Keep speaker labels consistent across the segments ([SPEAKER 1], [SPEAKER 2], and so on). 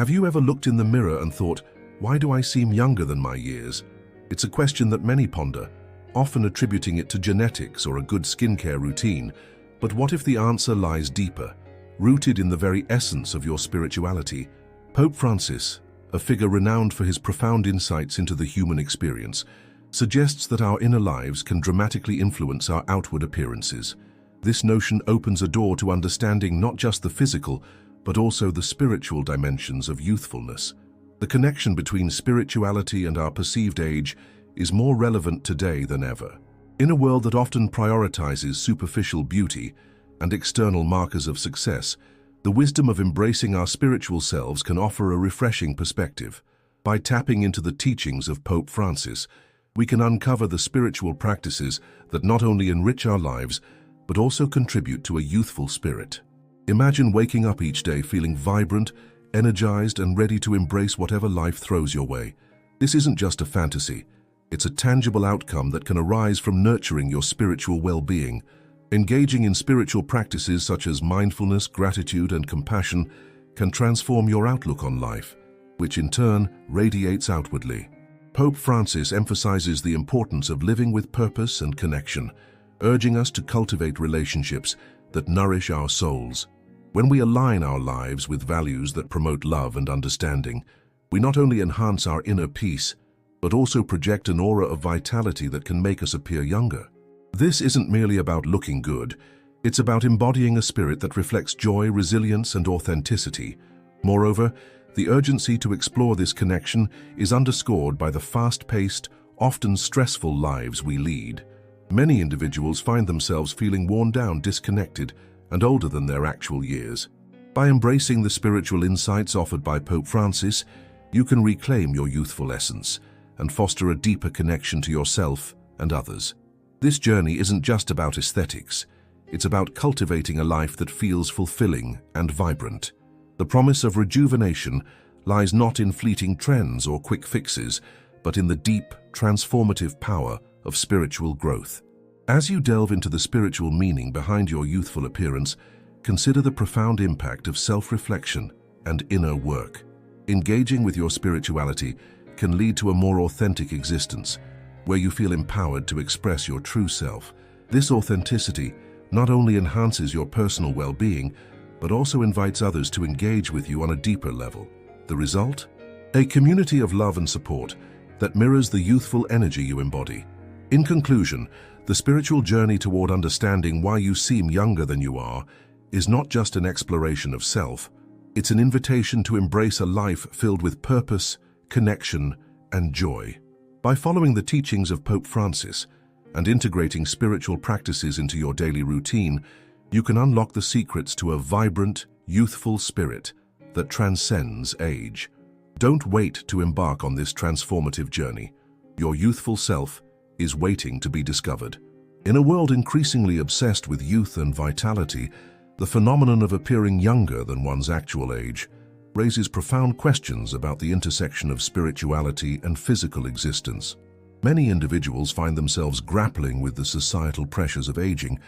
[SPEAKER 1] Have you ever looked in the mirror and thought, why do I seem younger than my years? It's a question that many ponder, often attributing it to genetics or a good skincare routine. But what if the answer lies deeper, rooted in the very essence of your spirituality? Pope Francis, a figure renowned for his profound insights into the human experience, suggests that our inner lives can dramatically influence our outward appearances. This notion opens a door to understanding not just the physical, but also the spiritual dimensions of youthfulness. The connection between spirituality and our perceived age is more relevant today than ever. In a world that often prioritizes superficial beauty and external markers of success, the wisdom of embracing our spiritual selves can offer a refreshing perspective. By tapping into the teachings of Pope Francis, we can uncover the spiritual practices that not only enrich our lives, but also contribute to a youthful spirit. Imagine waking up each day feeling vibrant, energized, and ready to embrace whatever life throws your way. This isn't just a fantasy. It's a tangible outcome that can arise from nurturing your spiritual well-being. Engaging in spiritual practices such as mindfulness, gratitude, and compassion can transform your outlook on life, which in turn radiates outwardly. Pope Francis emphasizes the importance of living with purpose and connection, urging us to cultivate relationships that nourish our souls. When we align our lives with values that promote love and understanding, we not only enhance our inner peace, but also project an aura of vitality that can make us appear younger. This isn't merely about looking good, it's about embodying a spirit that reflects joy, resilience, and authenticity. Moreover, the urgency to explore this connection is underscored by the fast-paced, often stressful lives we lead. Many individuals find themselves feeling worn down, disconnected, and older than their actual years. By embracing the spiritual insights offered by Pope Francis, you can reclaim your youthful essence and foster a deeper connection to yourself and others. This journey isn't just about aesthetics. It's about cultivating a life that feels fulfilling and vibrant. The promise of rejuvenation lies not in fleeting trends or quick fixes, but in the deep, transformative power of spiritual growth. As you delve into the spiritual meaning behind your youthful appearance, consider the profound impact of self-reflection and inner work. Engaging with your spirituality can lead to a more authentic existence, where you feel empowered to express your true self. This authenticity not only enhances your personal well-being, but also invites others to engage with you on a deeper level. The result? A community of love and support that mirrors the youthful energy you embody. In conclusion, the spiritual journey toward understanding why you seem younger than you are is not just an exploration of self, it's an invitation to embrace a life filled with purpose, connection, and joy. By following the teachings of Pope Francis and integrating spiritual practices into your daily routine, you can unlock the secrets to a vibrant, youthful spirit that transcends age. Don't wait to embark on this transformative journey. Your youthful self is waiting to be discovered. In a world increasingly obsessed with youth and vitality, the phenomenon of appearing younger than one's actual age raises profound questions about the intersection of spirituality and physical existence. Many individuals find themselves grappling with the societal pressures of aging,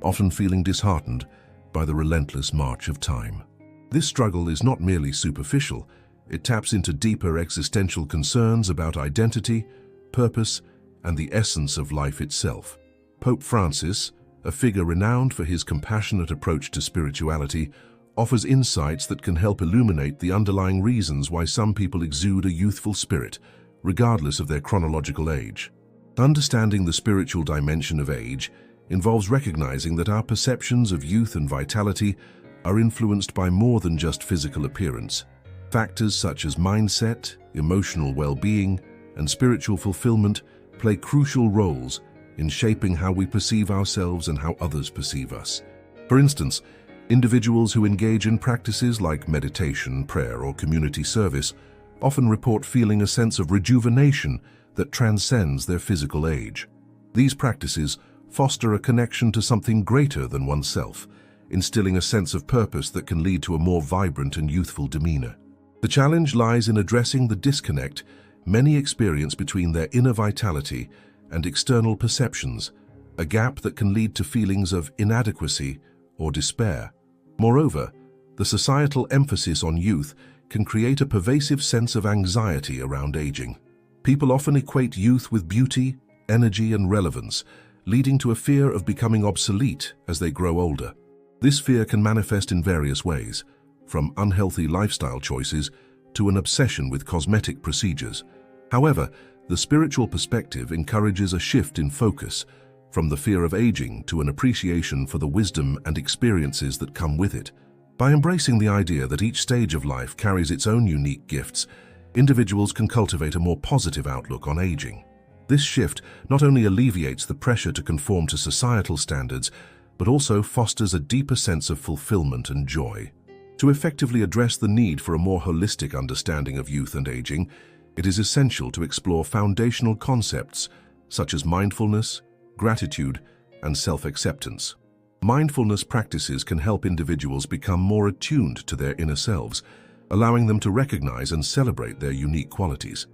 [SPEAKER 1] often feeling disheartened by the relentless march of time. This struggle is not merely superficial, it taps into deeper existential concerns about identity, purpose, and the essence of life itself. Pope Francis, a figure renowned for his compassionate approach to spirituality, offers insights that can help illuminate the underlying reasons why some people exude a youthful spirit, regardless of their chronological age. Understanding the spiritual dimension of age involves recognizing that our perceptions of youth and vitality are influenced by more than just physical appearance. Factors such as mindset, emotional well-being, and spiritual fulfillment play crucial roles in shaping how we perceive ourselves and how others perceive us. For instance, individuals who engage in practices like meditation, prayer, or community service often report feeling a sense of rejuvenation that transcends their physical age. These practices foster a connection to something greater than oneself, instilling a sense of purpose that can lead to a more vibrant and youthful demeanor. The challenge lies in addressing the disconnect many experience between their inner vitality and external perceptions, a gap that can lead to feelings of inadequacy or despair. Moreover, the societal emphasis on youth can create a pervasive sense of anxiety around aging. People often equate youth with beauty, energy, and relevance, leading to a fear of becoming obsolete as they grow older. This fear can manifest in various ways, from unhealthy lifestyle choices to an obsession with cosmetic procedures. However, the spiritual perspective encourages a shift in focus from the fear of aging to an appreciation for the wisdom and experiences that come with it. By embracing the idea that each stage of life carries its own unique gifts, individuals can cultivate a more positive outlook on aging. This shift not only alleviates the pressure to conform to societal standards, but also fosters a deeper sense of fulfillment and joy. To effectively address the need for a more holistic understanding of youth and aging, it is essential to explore foundational concepts such as mindfulness, gratitude, and self-acceptance. Mindfulness practices can help individuals become more attuned to their inner selves, allowing them to recognize and celebrate their unique qualities.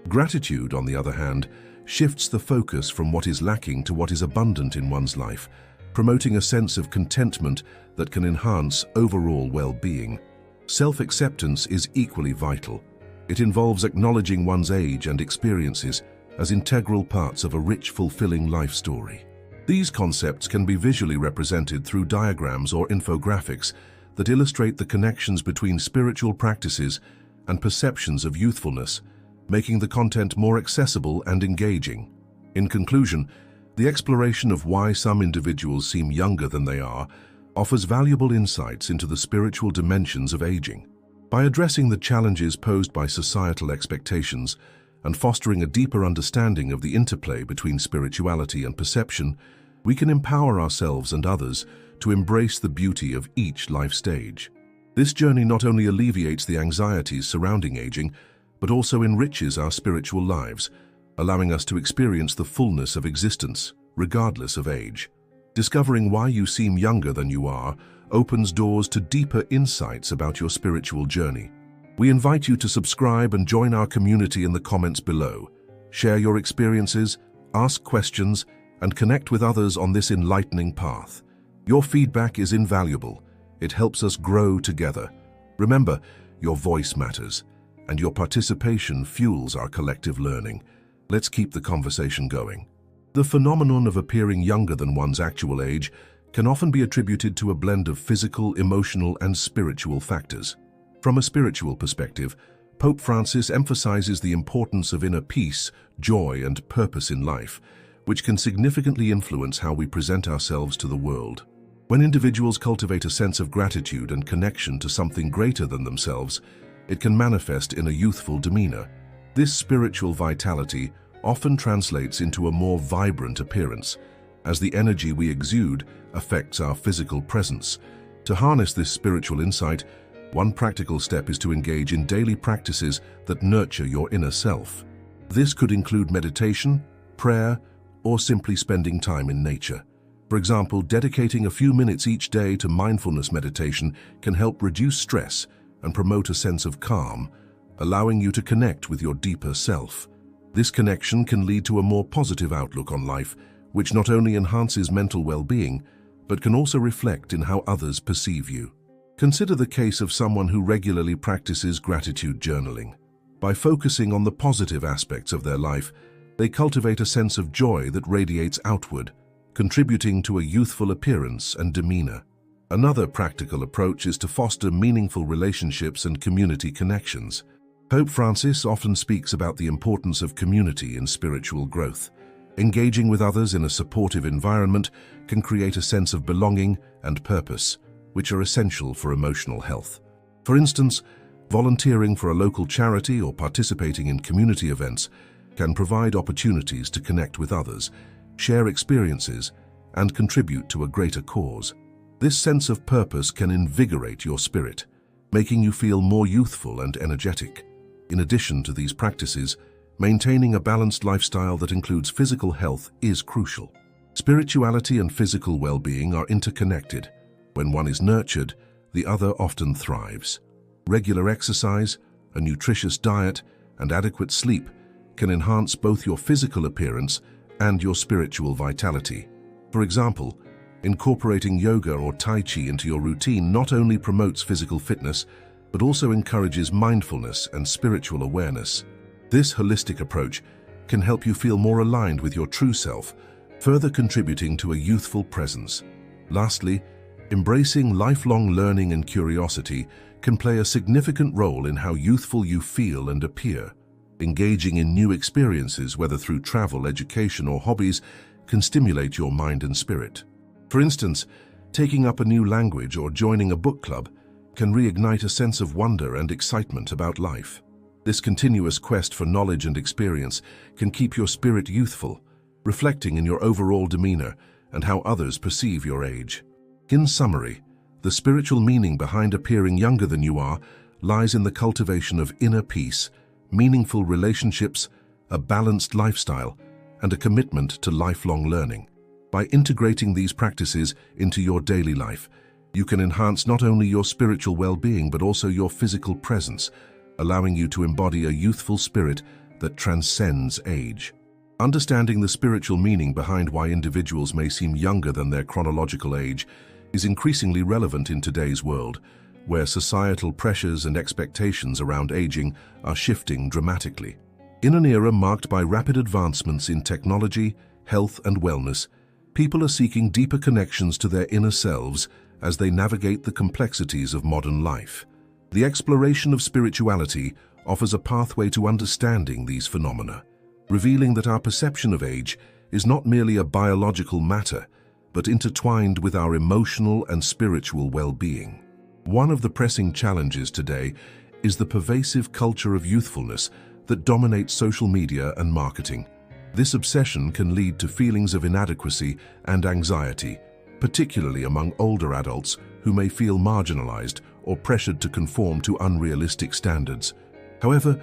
[SPEAKER 1] Gratitude, on the other hand, shifts the focus from what is lacking to what is abundant in one's life, promoting a sense of contentment that can enhance overall well-being. Self-acceptance is equally vital. It involves acknowledging one's age and experiences as integral parts of a rich, fulfilling life story. These concepts can be visually represented through diagrams or infographics that illustrate the connections between spiritual practices and perceptions of youthfulness, making the content more accessible and engaging. In conclusion, the exploration of why some individuals seem younger than they are offers valuable insights into the spiritual dimensions of aging. By addressing the challenges posed by societal expectations and fostering a deeper understanding of the interplay between spirituality and perception, we can empower ourselves and others to embrace the beauty of each life stage. This journey not only alleviates the anxieties surrounding aging, but also enriches our spiritual lives, allowing us to experience the fullness of existence, regardless of age. Discovering why you seem younger than you are opens doors to deeper insights about your spiritual journey. We invite you to subscribe and join our community in the comments below. Share your experiences, ask questions, and connect with others on this enlightening path. Your feedback is invaluable. It helps us grow together. Remember, your voice matters, and your participation fuels our collective learning. Let's keep the conversation going. The phenomenon of appearing younger than one's actual age can often be attributed to a blend of physical, emotional, and spiritual factors. From a spiritual perspective, Pope Francis emphasizes the importance of inner peace, joy, and purpose in life, which can significantly influence how we present ourselves to the world. When individuals cultivate a sense of gratitude and connection to something greater than themselves, it can manifest in a youthful demeanor. This spiritual vitality often translates into a more vibrant appearance, as the energy we exude affects our physical presence. To harness this spiritual insight, one practical step is to engage in daily practices that nurture your inner self. This could include meditation, prayer, or simply spending time in nature. For example, dedicating a few minutes each day to mindfulness meditation can help reduce stress and promote a sense of calm, allowing you to connect with your deeper self. This connection can lead to a more positive outlook on life, which not only enhances mental well-being, but can also reflect in how others perceive you. Consider the case of someone who regularly practices gratitude journaling. By focusing on the positive aspects of their life, they cultivate a sense of joy that radiates outward, contributing to a youthful appearance and demeanor. Another practical approach is to foster meaningful relationships and community connections. Pope Francis often speaks about the importance of community in spiritual growth. Engaging with others in a supportive environment can create a sense of belonging and purpose, which are essential for emotional health. For instance, volunteering for a local charity or participating in community events can provide opportunities to connect with others, share experiences, and contribute to a greater cause. This sense of purpose can invigorate your spirit, making you feel more youthful and energetic. In addition to these practices, maintaining a balanced lifestyle that includes physical health is crucial. Spirituality and physical well-being are interconnected. When one is nurtured, the other often thrives. Regular exercise, a nutritious diet, and adequate sleep can enhance both your physical appearance and your spiritual vitality. For example, incorporating yoga or Tai Chi into your routine not only promotes physical fitness, but also encourages mindfulness and spiritual awareness. This holistic approach can help you feel more aligned with your true self, further contributing to a youthful presence. Lastly, embracing lifelong learning and curiosity can play a significant role in how youthful you feel and appear. Engaging in new experiences, whether through travel, education, or hobbies, can stimulate your mind and spirit. For instance, taking up a new language or joining a book club can reignite a sense of wonder and excitement about life. This continuous quest for knowledge and experience can keep your spirit youthful, reflecting in your overall demeanor and how others perceive your age. In summary, the spiritual meaning behind appearing younger than you are lies in the cultivation of inner peace, meaningful relationships, a balanced lifestyle, and a commitment to lifelong learning. By integrating these practices into your daily life, you can enhance not only your spiritual well-being but also your physical presence, allowing you to embody a youthful spirit that transcends age. Understanding the spiritual meaning behind why individuals may seem younger than their chronological age is increasingly relevant in today's world, where societal pressures and expectations around aging are shifting dramatically. In an era marked by rapid advancements in technology, health, and wellness, people are seeking deeper connections to their inner selves as they navigate the complexities of modern life. The exploration of spirituality offers a pathway to understanding these phenomena, revealing that our perception of age is not merely a biological matter, but intertwined with our emotional and spiritual well-being. One of the pressing challenges today is the pervasive culture of youthfulness that dominates social media and marketing. This obsession can lead to feelings of inadequacy and anxiety, particularly among older adults who may feel marginalized or pressured to conform to unrealistic standards. However,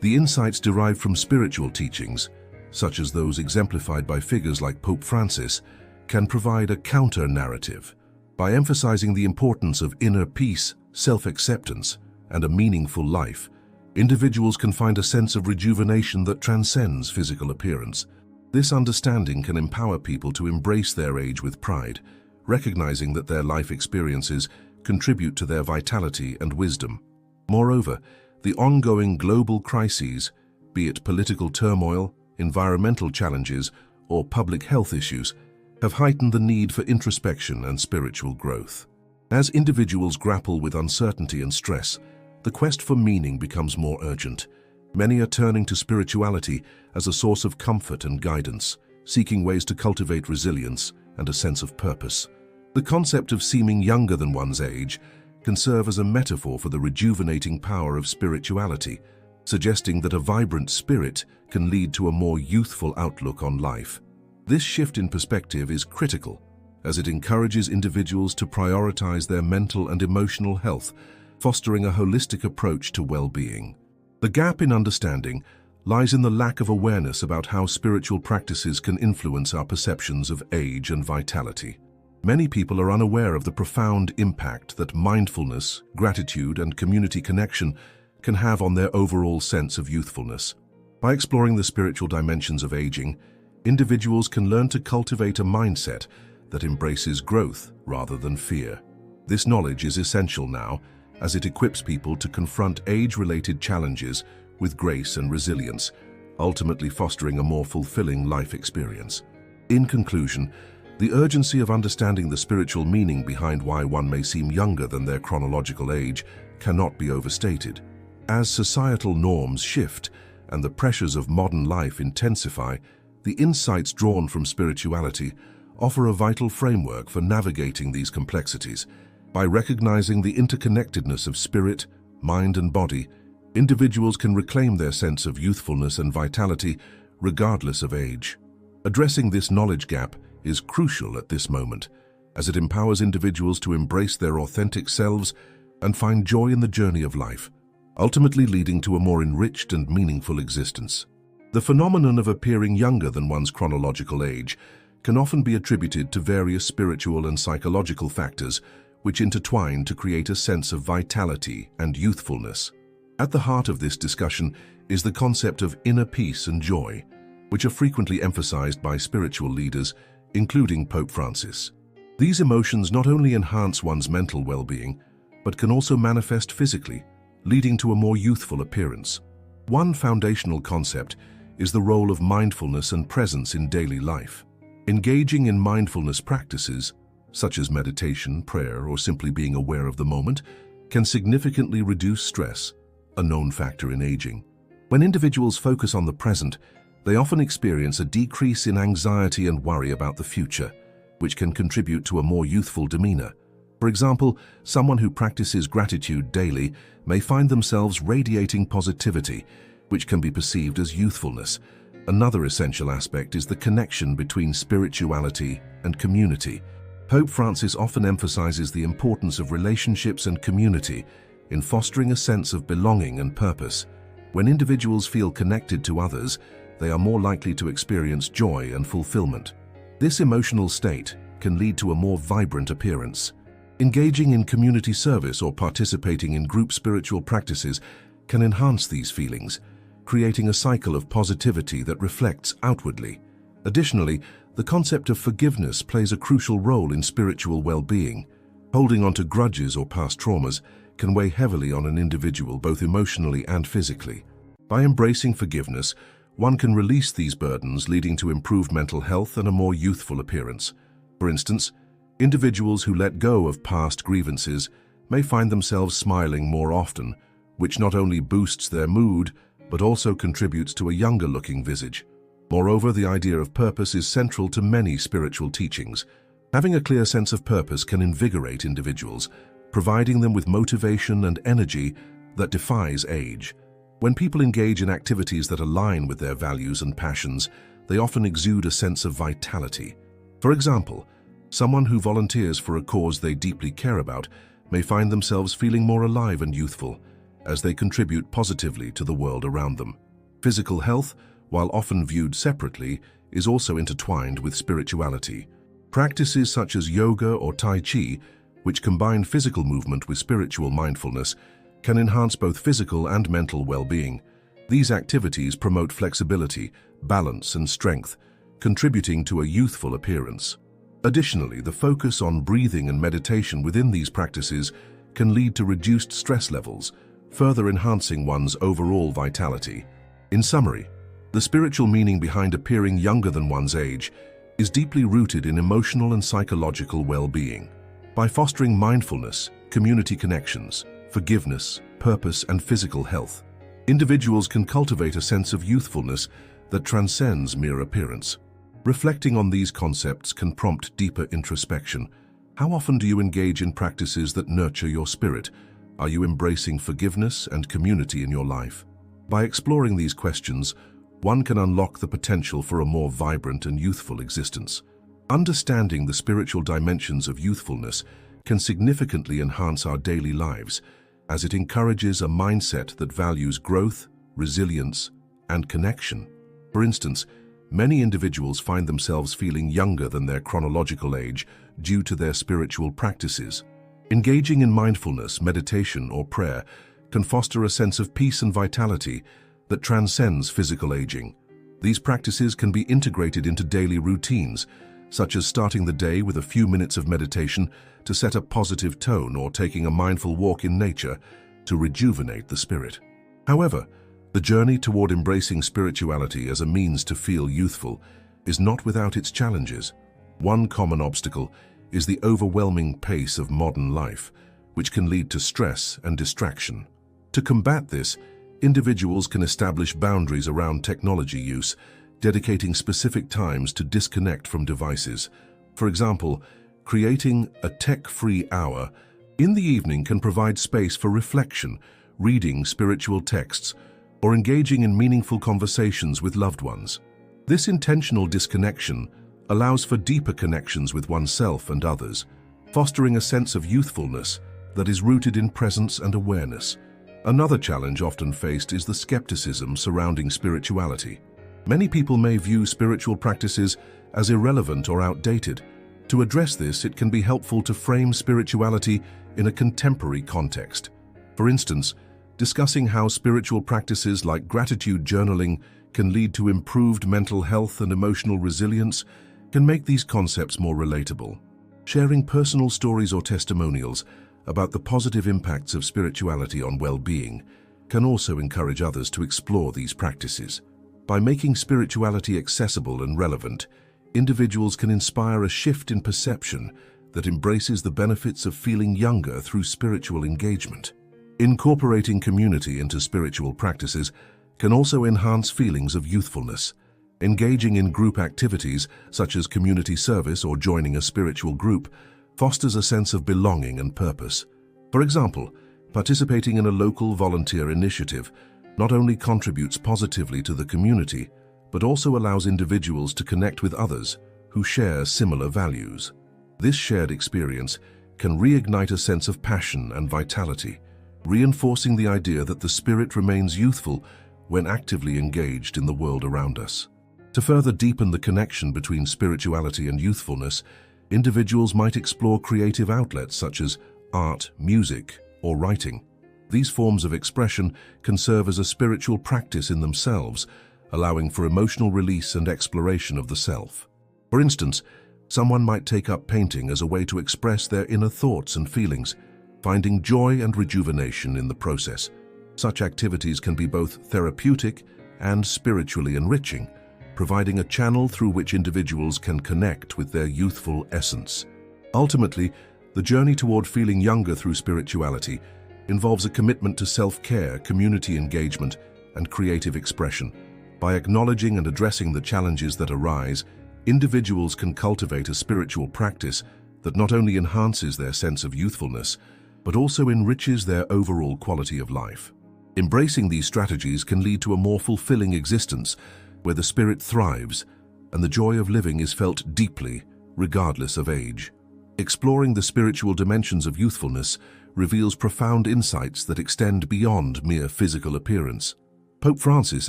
[SPEAKER 1] the insights derived from spiritual teachings, such as those exemplified by figures like Pope Francis, can provide a counter-narrative. By emphasizing the importance of inner peace, self-acceptance, and a meaningful life, individuals can find a sense of rejuvenation that transcends physical appearance. This understanding can empower people to embrace their age with pride, recognizing that their life experiences contribute to their vitality and wisdom. Moreover, the ongoing global crises, be it political turmoil, environmental challenges, or public health issues, have heightened the need for introspection and spiritual growth. As individuals grapple with uncertainty and stress, the quest for meaning becomes more urgent. Many are turning to spirituality as a source of comfort and guidance, seeking ways to cultivate resilience and a sense of purpose. The concept of seeming younger than one's age can serve as a metaphor for the rejuvenating power of spirituality, suggesting that a vibrant spirit can lead to a more youthful outlook on life. This shift in perspective is critical, as it encourages individuals to prioritize their mental and emotional health, fostering a holistic approach to well-being. The gap in understanding lies in the lack of awareness about how spiritual practices can influence our perceptions of age and vitality. Many people are unaware of the profound impact that mindfulness, gratitude, and community connection can have on their overall sense of youthfulness. By exploring the spiritual dimensions of aging, individuals can learn to cultivate a mindset that embraces growth rather than fear. This knowledge is essential now, as it equips people to confront age-related challenges with grace and resilience, ultimately fostering a more fulfilling life experience. In conclusion, the urgency of understanding the spiritual meaning behind why one may seem younger than their chronological age cannot be overstated. As societal norms shift and the pressures of modern life intensify, the insights drawn from spirituality offer a vital framework for navigating these complexities. By recognizing the interconnectedness of spirit, mind, and body, individuals can reclaim their sense of youthfulness and vitality regardless of age. Addressing this knowledge gap is crucial at this moment, as it empowers individuals to embrace their authentic selves and find joy in the journey of life, ultimately leading to a more enriched and meaningful existence. The phenomenon of appearing younger than one's chronological age can often be attributed to various spiritual and psychological factors which intertwine to create a sense of vitality and youthfulness. At the heart of this discussion is the concept of inner peace and joy, which are frequently emphasized by spiritual leaders, including Pope Francis. These emotions not only enhance one's mental well-being, but can also manifest physically, leading to a more youthful appearance. One foundational concept is the role of mindfulness and presence in daily life. Engaging in mindfulness practices, such as meditation, prayer, or simply being aware of the moment, can significantly reduce stress, a known factor in aging. When individuals focus on the present, they often experience a decrease in anxiety and worry about the future, which can contribute to a more youthful demeanor. For example, someone who practices gratitude daily may find themselves radiating positivity, which can be perceived as youthfulness. Another essential aspect is the connection between spirituality and community. Pope Francis often emphasizes the importance of relationships and community in fostering a sense of belonging and purpose. When individuals feel connected to others, they are more likely to experience joy and fulfillment. This emotional state can lead to a more vibrant appearance. Engaging in community service or participating in group spiritual practices can enhance these feelings, creating a cycle of positivity that reflects outwardly. Additionally, the concept of forgiveness plays a crucial role in spiritual well-being. Holding on to grudges or past traumas can weigh heavily on an individual both emotionally and physically. By embracing forgiveness, one can release these burdens, leading to improved mental health and a more youthful appearance. For instance, individuals who let go of past grievances may find themselves smiling more often, which not only boosts their mood, but also contributes to a younger-looking visage. Moreover, the idea of purpose is central to many spiritual teachings. Having a clear sense of purpose can invigorate individuals, providing them with motivation and energy that defies age. When people engage in activities that align with their values and passions, they often exude a sense of vitality. For example, someone who volunteers for a cause they deeply care about may find themselves feeling more alive and youthful, as they contribute positively to the world around them. Physical health, while often viewed separately, is also intertwined with spirituality. Practices such as yoga or Tai Chi, which combine physical movement with spiritual mindfulness, can enhance both physical and mental well-being. These activities promote flexibility, balance, and strength, contributing to a youthful appearance. Additionally, the focus on breathing and meditation within these practices can lead to reduced stress levels, further enhancing one's overall vitality. In summary, the spiritual meaning behind appearing younger than one's age is deeply rooted in emotional and psychological well-being. By fostering mindfulness, community connections, forgiveness, purpose, and physical health, individuals can cultivate a sense of youthfulness that transcends mere appearance. Reflecting on these concepts can prompt deeper introspection. How often do you engage in practices that nurture your spirit? Are you embracing forgiveness and community in your life? By exploring these questions, one can unlock the potential for a more vibrant and youthful existence. Understanding the spiritual dimensions of youthfulness can significantly enhance our daily lives, as it encourages a mindset that values growth, resilience, and connection. For instance, many individuals find themselves feeling younger than their chronological age due to their spiritual practices. Engaging in mindfulness, meditation, or prayer can foster a sense of peace and vitality that transcends physical aging. These practices can be integrated into daily routines, such as starting the day with a few minutes of meditation to set a positive tone, or taking a mindful walk in nature to rejuvenate the spirit. However, the journey toward embracing spirituality as a means to feel youthful is not without its challenges. One common obstacle is the overwhelming pace of modern life, which can lead to stress and distraction. To combat this, individuals can establish boundaries around technology use, dedicating specific times to disconnect from devices. For example, creating a tech-free hour in the evening can provide space for reflection, reading spiritual texts, or engaging in meaningful conversations with loved ones. This intentional disconnection allows for deeper connections with oneself and others, fostering a sense of youthfulness that is rooted in presence and awareness. Another challenge often faced is the skepticism surrounding spirituality. Many people may view spiritual practices as irrelevant or outdated. To address this, it can be helpful to frame spirituality in a contemporary context. For instance, discussing how spiritual practices like gratitude journaling can lead to improved mental health and emotional resilience can make these concepts more relatable. Sharing personal stories or testimonials about the positive impacts of spirituality on well-being can also encourage others to explore these practices. By making spirituality accessible and relevant, individuals can inspire a shift in perception that embraces the benefits of feeling younger through spiritual engagement. Incorporating community into spiritual practices can also enhance feelings of youthfulness. Engaging in group activities, such as community service or joining a spiritual group, fosters a sense of belonging and purpose. For example, participating in a local volunteer initiative not only contributes positively to the community, but also allows individuals to connect with others who share similar values. This shared experience can reignite a sense of passion and vitality, reinforcing the idea that the spirit remains youthful when actively engaged in the world around us. To further deepen the connection between spirituality and youthfulness, individuals might explore creative outlets such as art, music, or writing. These forms of expression can serve as a spiritual practice in themselves, allowing for emotional release and exploration of the self. For instance, someone might take up painting as a way to express their inner thoughts and feelings, finding joy and rejuvenation in the process. Such activities can be both therapeutic and spiritually enriching, providing a channel through which individuals can connect with their youthful essence. Ultimately, the journey toward feeling younger through spirituality involves a commitment to self-care, community engagement, and creative expression. By acknowledging and addressing the challenges that arise, individuals can cultivate a spiritual practice that not only enhances their sense of youthfulness, but also enriches their overall quality of life. Embracing these strategies can lead to a more fulfilling existence, where the spirit thrives and the joy of living is felt deeply, regardless of age. Exploring the spiritual dimensions of youthfulness reveals profound insights that extend beyond mere physical appearance. Pope Francis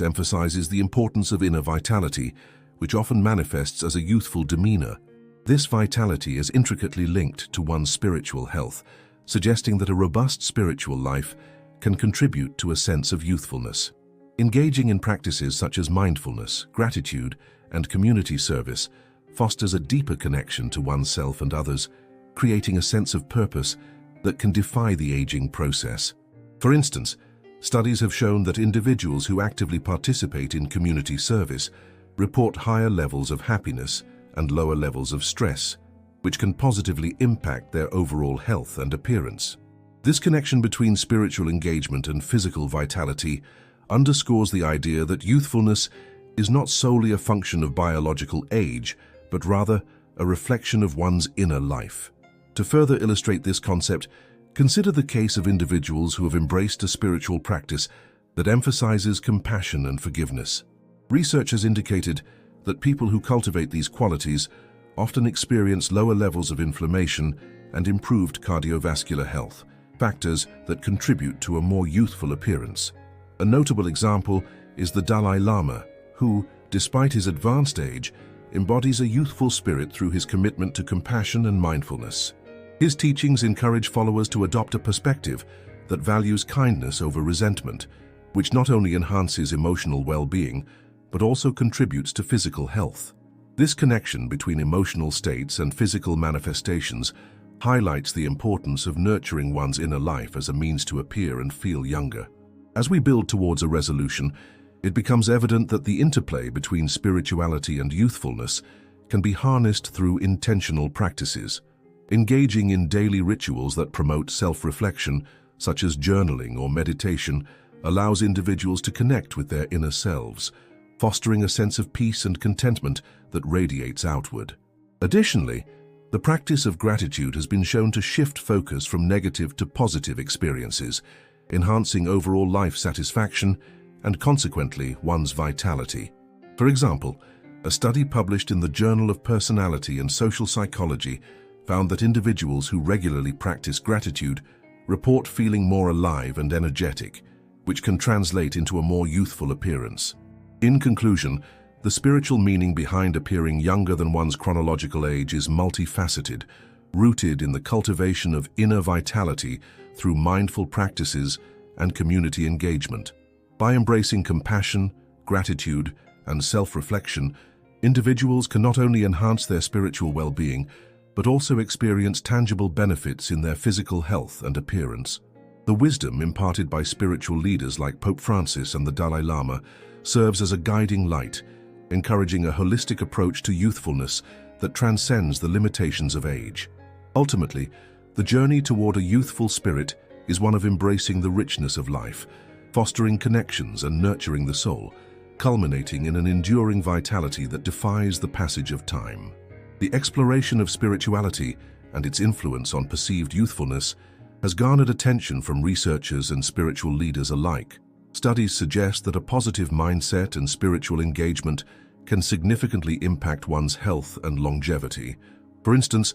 [SPEAKER 1] emphasizes the importance of inner vitality, which often manifests as a youthful demeanor. This vitality is intricately linked to one's spiritual health, suggesting that a robust spiritual life can contribute to a sense of youthfulness. Engaging in practices such as mindfulness, gratitude, and community service fosters a deeper connection to oneself and others, creating a sense of purpose that can defy the aging process. For instance, studies have shown that individuals who actively participate in community service report higher levels of happiness and lower levels of stress, which can positively impact their overall health and appearance. This connection between spiritual engagement and physical vitality underscores the idea that youthfulness is not solely a function of biological age, but rather a reflection of one's inner life. To further illustrate this concept, consider the case of individuals who have embraced a spiritual practice that emphasizes compassion and forgiveness. Research has indicated that people who cultivate these qualities often experience lower levels of inflammation and improved cardiovascular health, factors that contribute to a more youthful appearance. A notable example is the Dalai Lama, who, despite his advanced age, embodies a youthful spirit through his commitment to compassion and mindfulness. His teachings encourage followers to adopt a perspective that values kindness over resentment, which not only enhances emotional well-being, but also contributes to physical health. This connection between emotional states and physical manifestations highlights the importance of nurturing one's inner life as a means to appear and feel younger. As we build towards a resolution, it becomes evident that the interplay between spirituality and youthfulness can be harnessed through intentional practices. Engaging in daily rituals that promote self-reflection, such as journaling or meditation, allows individuals to connect with their inner selves, fostering a sense of peace and contentment that radiates outward. Additionally, the practice of gratitude has been shown to shift focus from negative to positive experiences, enhancing overall life satisfaction and consequently one's vitality. For example, a study published in the Journal of Personality and Social Psychology found that individuals who regularly practice gratitude report feeling more alive and energetic, which can translate into a more youthful appearance. In conclusion, the spiritual meaning behind appearing younger than one's chronological age is multifaceted, rooted in the cultivation of inner vitality through mindful practices and community engagement. By embracing compassion, gratitude, and self-reflection, individuals can not only enhance their spiritual well-being, but also experience tangible benefits in their physical health and appearance. The wisdom imparted by spiritual leaders like Pope Francis and the Dalai Lama serves as a guiding light, encouraging a holistic approach to youthfulness that transcends the limitations of age. Ultimately, the journey toward a youthful spirit is one of embracing the richness of life, fostering connections and nurturing the soul, culminating in an enduring vitality that defies the passage of time. The exploration of spirituality and its influence on perceived youthfulness has garnered attention from researchers and spiritual leaders alike. Studies suggest that a positive mindset and spiritual engagement can significantly impact one's health and longevity. For instance,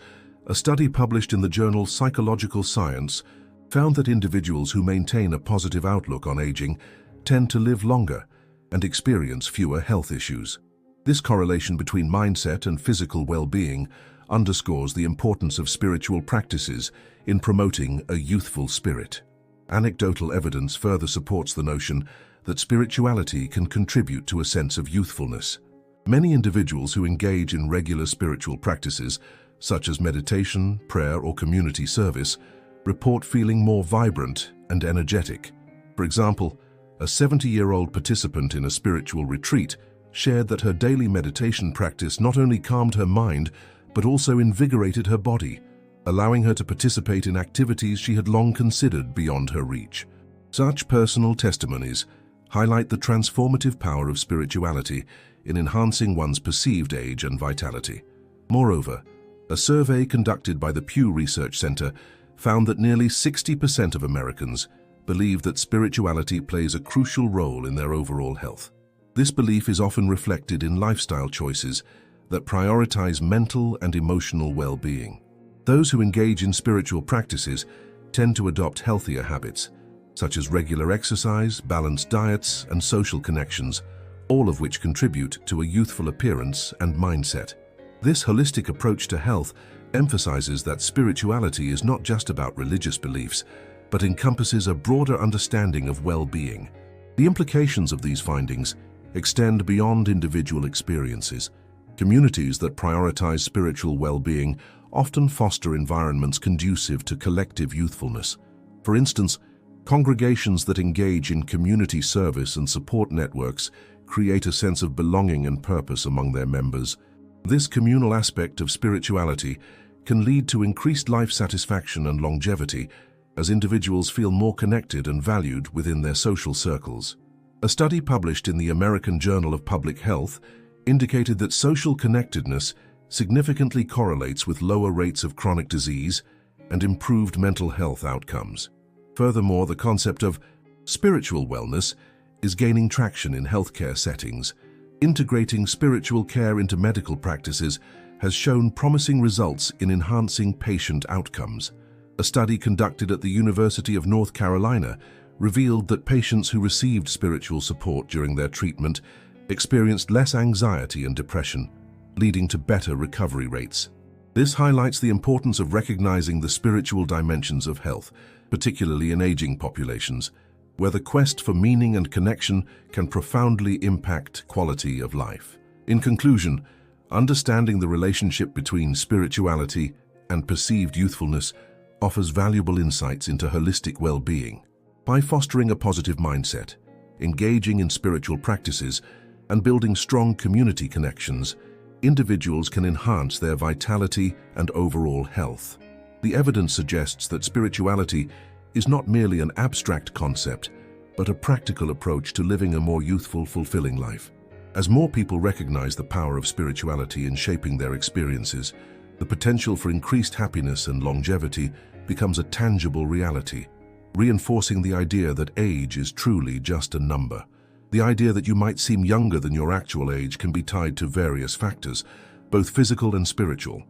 [SPEAKER 1] a study published in the journal Psychological Science found that individuals who maintain a positive outlook on aging tend to live longer and experience fewer health issues. This correlation between mindset and physical well-being underscores the importance of spiritual practices in promoting a youthful spirit. Anecdotal evidence further supports the notion that spirituality can contribute to a sense of youthfulness. Many individuals who engage in regular spiritual practices, such as meditation, prayer, or community service, report feeling more vibrant and energetic. For example, a 70-year-old participant in a spiritual retreat shared that her daily meditation practice not only calmed her mind, but also invigorated her body, allowing her to participate in activities she had long considered beyond her reach. Such personal testimonies highlight the transformative power of spirituality in enhancing one's perceived age and vitality. Moreover, a survey conducted by the Pew Research Center found that nearly 60% of Americans believe that spirituality plays a crucial role in their overall health. This belief is often reflected in lifestyle choices that prioritize mental and emotional well-being. Those who engage in spiritual practices tend to adopt healthier habits, such as regular exercise, balanced diets, and social connections, all of which contribute to a youthful appearance and mindset. This holistic approach to health emphasizes that spirituality is not just about religious beliefs, but encompasses a broader understanding of well-being. The implications of these findings extend beyond individual experiences. Communities that prioritize spiritual well-being often foster environments conducive to collective youthfulness. For instance, congregations that engage in community service and support networks create a sense of belonging and purpose among their members. This communal aspect of spirituality can lead to increased life satisfaction and longevity as individuals feel more connected and valued within their social circles. A study published in the American Journal of Public Health indicated that social connectedness significantly correlates with lower rates of chronic disease and improved mental health outcomes. Furthermore, the concept of spiritual wellness is gaining traction in healthcare settings. Integrating spiritual care into medical practices has shown promising results in enhancing patient outcomes. A study conducted at the University of North Carolina revealed that patients who received spiritual support during their treatment experienced less anxiety and depression, leading to better recovery rates. This highlights the importance of recognizing the spiritual dimensions of health, particularly in aging populations, where the quest for meaning and connection can profoundly impact quality of life. In conclusion, understanding the relationship between spirituality and perceived youthfulness offers valuable insights into holistic well-being. By fostering a positive mindset, engaging in spiritual practices, and building strong community connections, individuals can enhance their vitality and overall health. The evidence suggests that spirituality is not merely an abstract concept, but a practical approach to living a more youthful, fulfilling life. As more people recognize the power of spirituality in shaping their experiences, the potential for increased happiness and longevity becomes a tangible reality, reinforcing the idea that age is truly just a number. The idea that you might seem younger than your actual age can be tied to various factors, both physical and spiritual.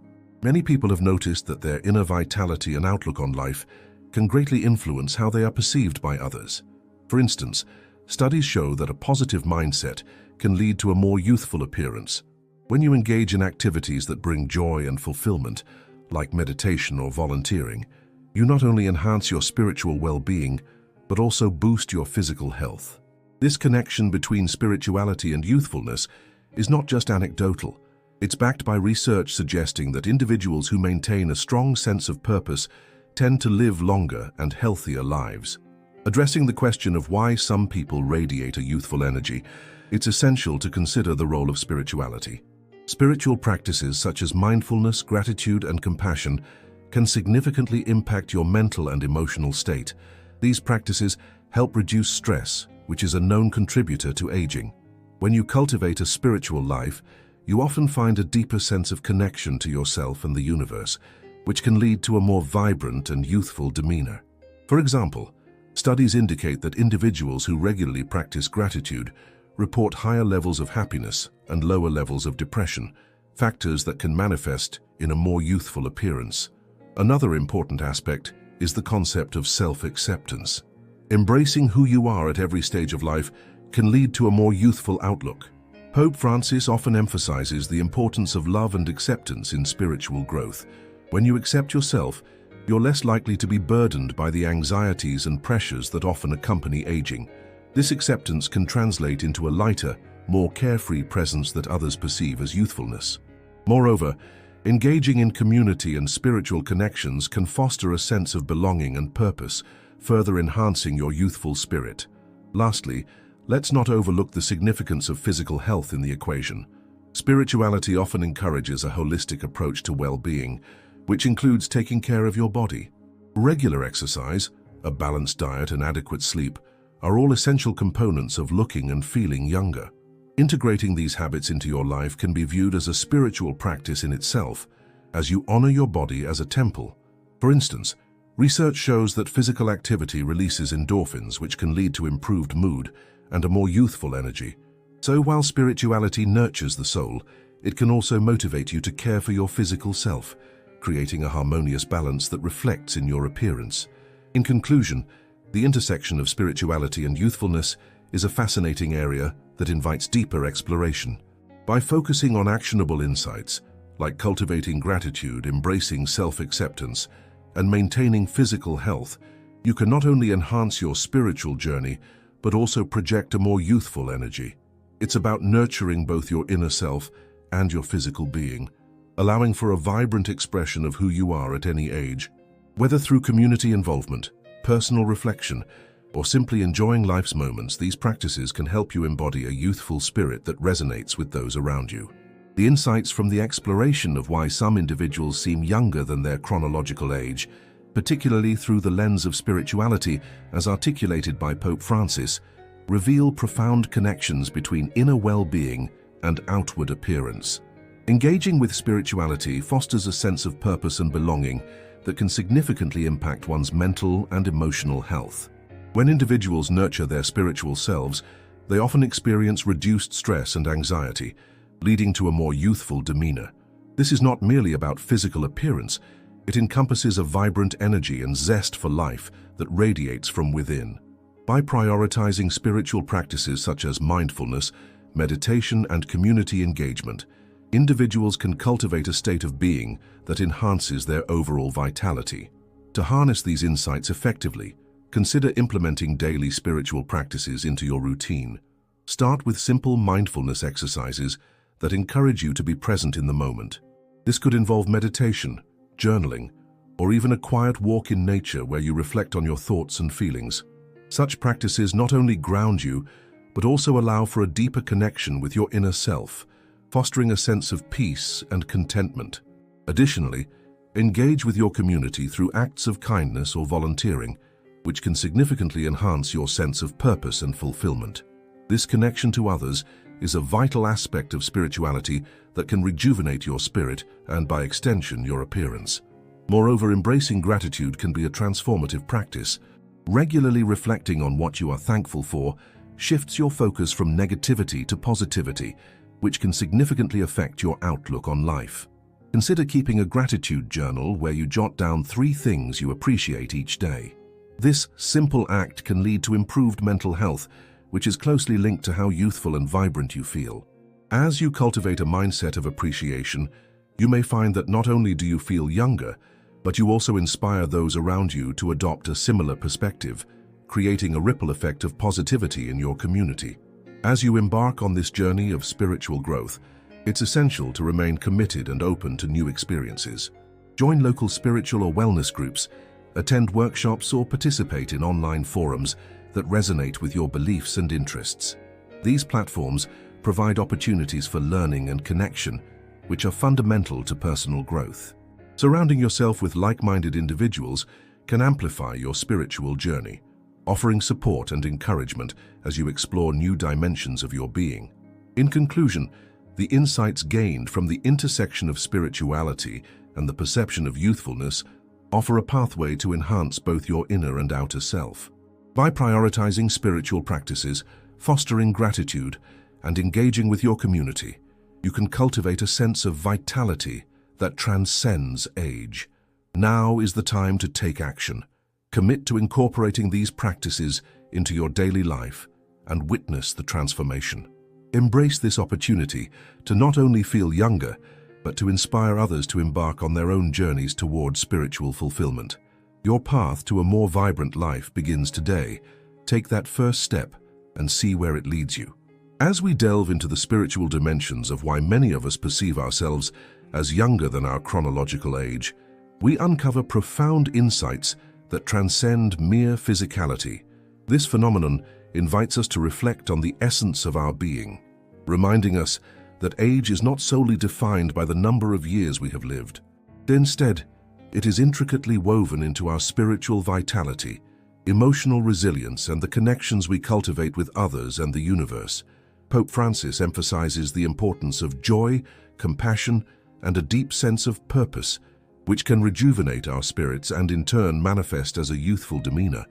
[SPEAKER 1] Many people have noticed that their inner vitality and outlook on life can greatly influence how they are perceived by others. For instance, studies show that a positive mindset can lead to a more youthful appearance. When you engage in activities that bring joy and fulfillment, like meditation or volunteering, you not only enhance your spiritual well-being, but also boost your physical health. This connection between spirituality and youthfulness is not just anecdotal. It's backed by research suggesting that individuals who maintain a strong sense of purpose tend to live longer and healthier lives. Addressing the question of why some people radiate a youthful energy, it's essential to consider the role of spirituality. Spiritual practices such as mindfulness, gratitude, and compassion can significantly impact your mental and emotional state. These practices help reduce stress, which is a known contributor to aging. When you cultivate a spiritual life, you often find a deeper sense of connection to yourself and the universe, which can lead to a more vibrant and youthful demeanor. For example, studies indicate that individuals who regularly practice gratitude report higher levels of happiness and lower levels of depression, factors that can manifest in a more youthful appearance. Another important aspect is the concept of self-acceptance. Embracing who you are at every stage of life can lead to a more youthful outlook. Pope Francis often emphasizes the importance of love and acceptance in spiritual growth. When you accept yourself, you're less likely to be burdened by the anxieties and pressures that often accompany aging. This acceptance can translate into a lighter, more carefree presence that others perceive as youthfulness. Moreover, engaging in community and spiritual connections can foster a sense of belonging and purpose, further enhancing your youthful spirit. Lastly, let's not overlook the significance of physical health in the equation. Spirituality often encourages a holistic approach to well-being, which includes taking care of your body. Regular exercise, a balanced diet, and adequate sleep are all essential components of looking and feeling younger. Integrating these habits into your life can be viewed as a spiritual practice in itself, as you honor your body as a temple. For instance, research shows that physical activity releases endorphins, which can lead to improved mood and a more youthful energy. So while spirituality nurtures the soul, it can also motivate you to care for your physical self, creating a harmonious balance that reflects in your appearance. In conclusion, the intersection of spirituality and youthfulness is a fascinating area that invites deeper exploration. By focusing on actionable insights, like cultivating gratitude, embracing self-acceptance, and maintaining physical health, you can not only enhance your spiritual journey, but also project a more youthful energy. It's about nurturing both your inner self and your physical being, allowing for a vibrant expression of who you are at any age. Whether through community involvement, personal reflection, or simply enjoying life's moments, these practices can help you embody a youthful spirit that resonates with those around you. The insights from the exploration of why some individuals seem younger than their chronological age, particularly through the lens of spirituality as articulated by Pope Francis, reveal profound connections between inner well-being and outward appearance. Engaging with spirituality fosters a sense of purpose and belonging that can significantly impact one's mental and emotional health. When individuals nurture their spiritual selves, they often experience reduced stress and anxiety, leading to a more youthful demeanor. This is not merely about physical appearance, it encompasses a vibrant energy and zest for life that radiates from within. By prioritizing spiritual practices such as mindfulness, meditation, and community engagement, individuals can cultivate a state of being that enhances their overall vitality. To harness these insights effectively, consider implementing daily spiritual practices into your routine. Start with simple mindfulness exercises that encourage you to be present in the moment. This could involve meditation, journaling, or even a quiet walk in nature where you reflect on your thoughts and feelings. Such practices not only ground you, but also allow for a deeper connection with your inner self, fostering a sense of peace and contentment. Additionally, engage with your community through acts of kindness or volunteering, which can significantly enhance your sense of purpose and fulfillment. This connection to others is a vital aspect of spirituality that can rejuvenate your spirit and, by extension, your appearance. Moreover, embracing gratitude can be a transformative practice. Regularly reflecting on what you are thankful for shifts your focus from negativity to positivity, which can significantly affect your outlook on life. Consider keeping a gratitude journal where you jot down 3 things you appreciate each day. This simple act can lead to improved mental health, which is closely linked to how youthful and vibrant you feel. As you cultivate a mindset of appreciation, you may find that not only do you feel younger, but you also inspire those around you to adopt a similar perspective, creating a ripple effect of positivity in your community. As you embark on this journey of spiritual growth, It's essential to remain committed and open to new experiences. Join local spiritual or wellness groups, attend workshops, or participate in online forums that resonate with your beliefs and interests. These platforms provide opportunities for learning and connection, which are fundamental to personal growth. Surrounding yourself with like-minded individuals can amplify your spiritual journey, offering support and encouragement as you explore new dimensions of your being. In conclusion, the insights gained from the intersection of spirituality and the perception of youthfulness offer a pathway to enhance both your inner and outer self. By prioritizing spiritual practices, fostering gratitude, and engaging with your community, you can cultivate a sense of vitality that transcends age. Now is the time to take action. Commit to incorporating these practices into your daily life and witness the transformation. Embrace this opportunity to not only feel younger, but to inspire others to embark on their own journeys towards spiritual fulfillment. Your path to a more vibrant life begins today. Take that first step and see where it leads you. As we delve into the spiritual dimensions of why many of us perceive ourselves as younger than our chronological age, we uncover profound insights that transcend mere physicality. This phenomenon invites us to reflect on the essence of our being, reminding us that age is not solely defined by the number of years we have lived. Instead, it is intricately woven into our spiritual vitality, emotional resilience, and the connections we cultivate with others and the universe. Pope Francis emphasizes the importance of joy, compassion, and a deep sense of purpose, which can rejuvenate our spirits and in turn manifest as a youthful demeanor.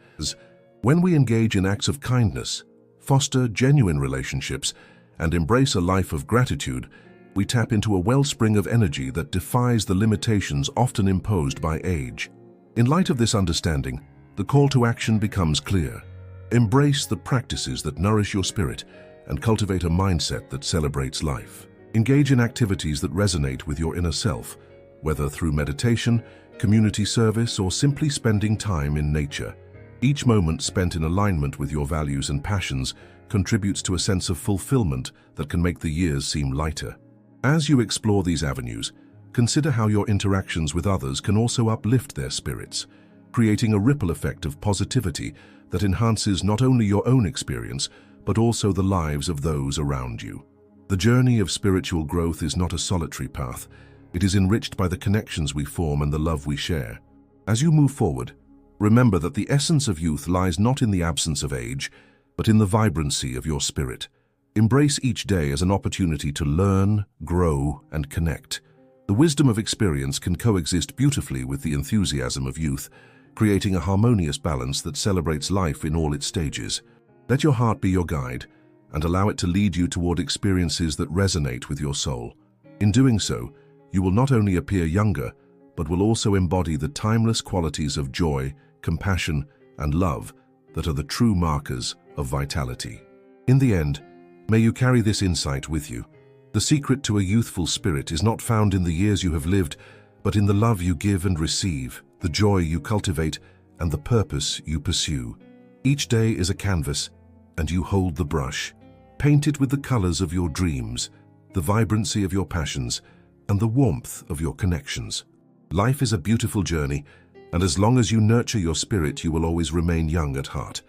[SPEAKER 1] When we engage in acts of kindness, foster genuine relationships, and embrace a life of gratitude, we tap into a wellspring of energy that defies the limitations often imposed by age. In light of this understanding, the call to action becomes clear. Embrace the practices that nourish your spirit and cultivate a mindset that celebrates life. Engage in activities that resonate with your inner self, whether through meditation, community service, or simply spending time in nature. Each moment spent in alignment with your values and passions contributes to a sense of fulfillment that can make the years seem lighter. As you explore these avenues, consider how your interactions with others can also uplift their spirits, creating a ripple effect of positivity that enhances not only your own experience, but also the lives of those around you. The journey of spiritual growth is not a solitary path. It is enriched by the connections we form and the love we share. As you move forward, remember that the essence of youth lies not in the absence of age, but in the vibrancy of your spirit. Embrace each day as an opportunity to learn, grow, and connect. The wisdom of experience can coexist beautifully with the enthusiasm of youth, creating a harmonious balance that celebrates life in all its stages. Let your heart be your guide, and allow it to lead you toward experiences that resonate with your soul. In doing so, you will not only appear younger, but will also embody the timeless qualities of joy, compassion, and love that are the true markers of vitality. In the end, may you carry this insight with you. The secret to a youthful spirit is not found in the years you have lived, but in the love you give and receive, the joy you cultivate, and the purpose you pursue. Each day is a canvas, and you hold the brush. Paint it with the colors of your dreams, the vibrancy of your passions, and the warmth of your connections. Life is a beautiful journey, and as long as you nurture your spirit, you will always remain young at heart.